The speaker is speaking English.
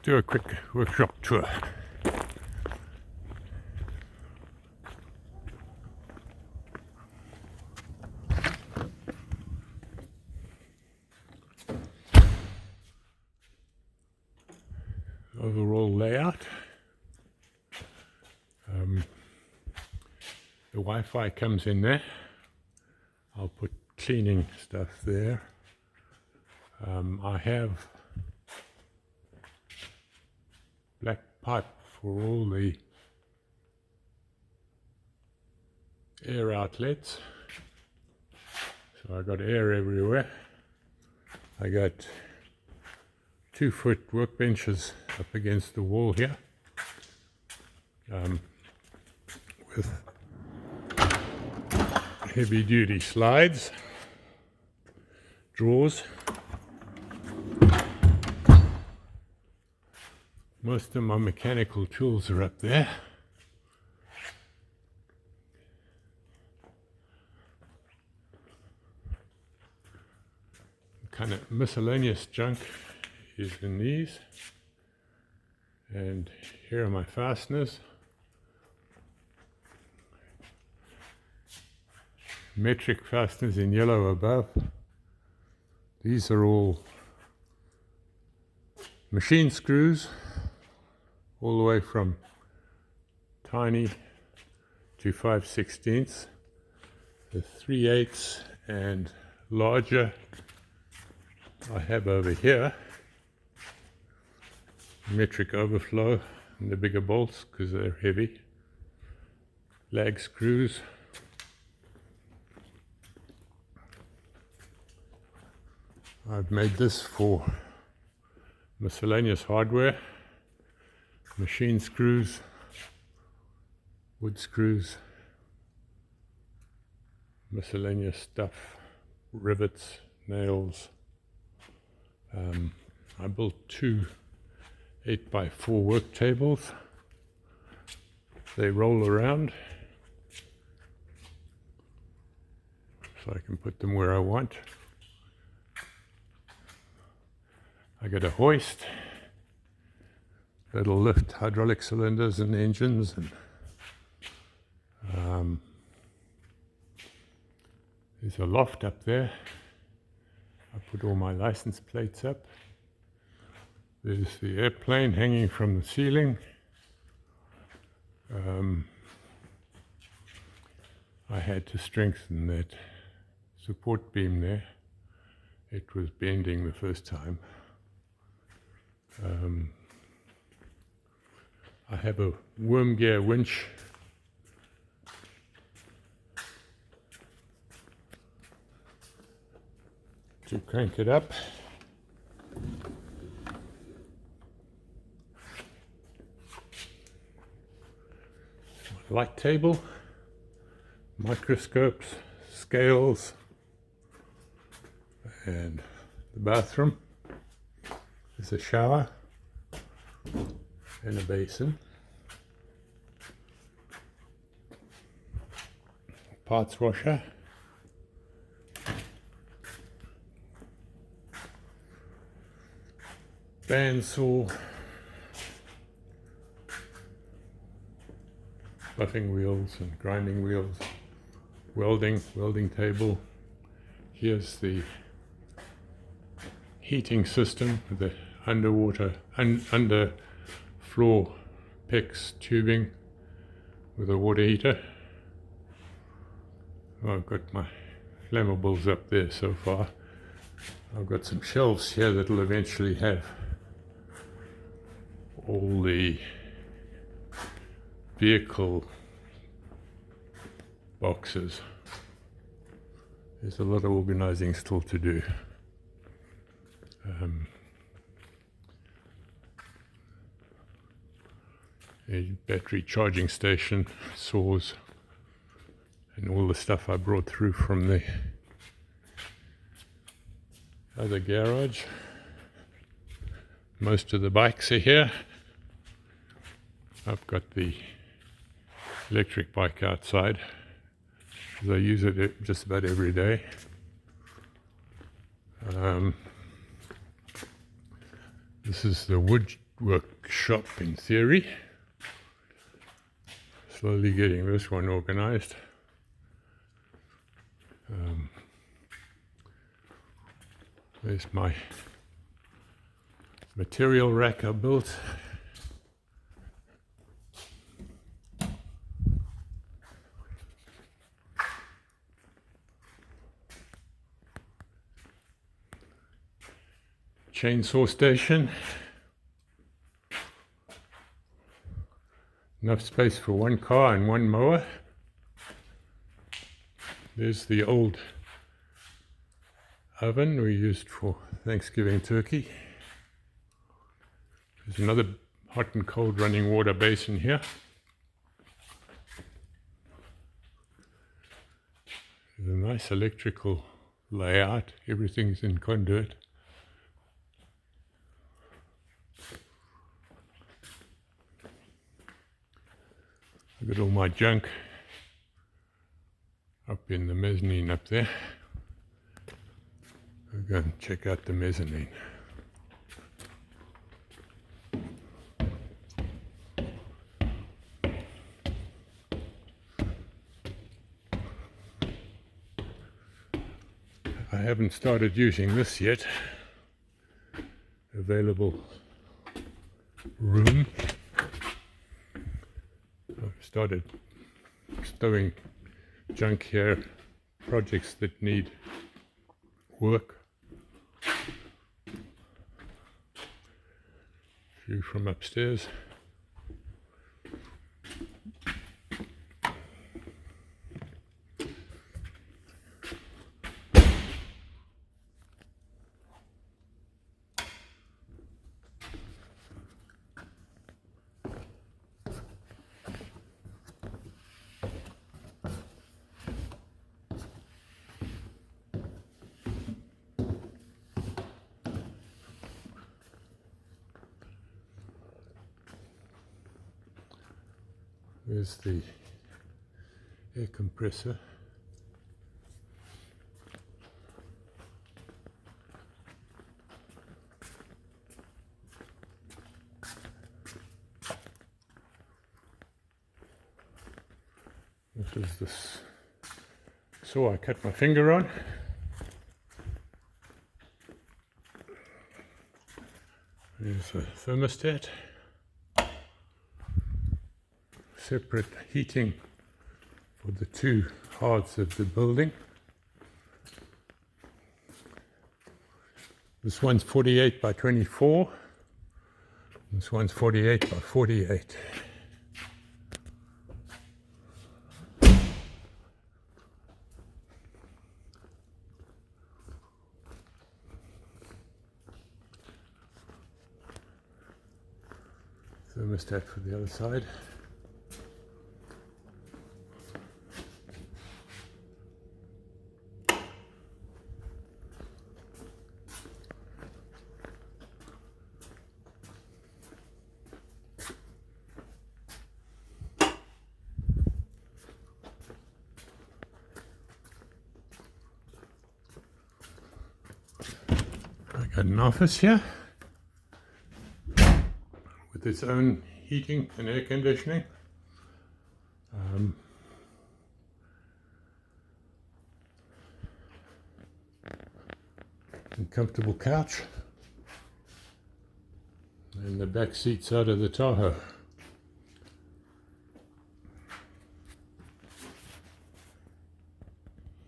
do a quick workshop tour. Overall layout. The Wi-Fi comes in there. I'll put cleaning stuff there. I have black pipe for all the air outlets. So I got air everywhere. I got 2-foot workbenches up against the wall here, with heavy duty slides, drawers. Most of my mechanical tools are up there. Kind of miscellaneous junk is in these. And here are my fasteners. Metric fasteners in yellow above. These are all machine screws, all the way from tiny to 5/16, the 3/8 and larger I have over here. Metric overflow and the bigger bolts because they're heavy. Lag screws. I've made this for miscellaneous hardware, machine screws, wood screws, miscellaneous stuff, rivets, nails. I built 2 8x4 work tables. They roll around so I can put them where I want. I got a hoist that'll lift hydraulic cylinders and engines, and there's a loft up there. I put all my license plates up. There's the airplane hanging from the ceiling. I had to strengthen that support beam there. It was bending the first time. I have a worm gear winch to crank it up. Light table, microscopes, scales, and the bathroom. There's a shower and a basin. Parts washer. Bandsaw. Buffing wheels and grinding wheels, welding table. Here's the heating system with the underwater, under floor PEX tubing with a water heater. I've got my flammables up there so far. I've got some shelves here that will eventually have all the vehicle boxes. There's a lot of organizing still to do. A battery charging station, saws, and all the stuff I brought through from the other garage. Most of the bikes are here. I've got the electric bike outside because I use it just about every day. This is the wood workshop in theory. Slowly getting this one organized. There's my material rack I built. Chainsaw station. Enough space for one car and one mower. There's the old oven we used for Thanksgiving turkey. There's another hot and cold running water basin here. There's a nice electrical layout. Everything's in conduit. I've got all my junk up in the mezzanine up there. I'll go and check out the mezzanine. I haven't started using this yet. Available room. I've started stowing junk here, projects that need work. View from upstairs. There's the air compressor. This is this saw I cut my finger on. There's a thermostat. Separate heating for the two halves of the building. This one's 48 by 24. This one's 48 by 48. Thermostat for the other side. Got an office here with its own heating and air conditioning. And comfortable couch. And the back seats out of the Tahoe.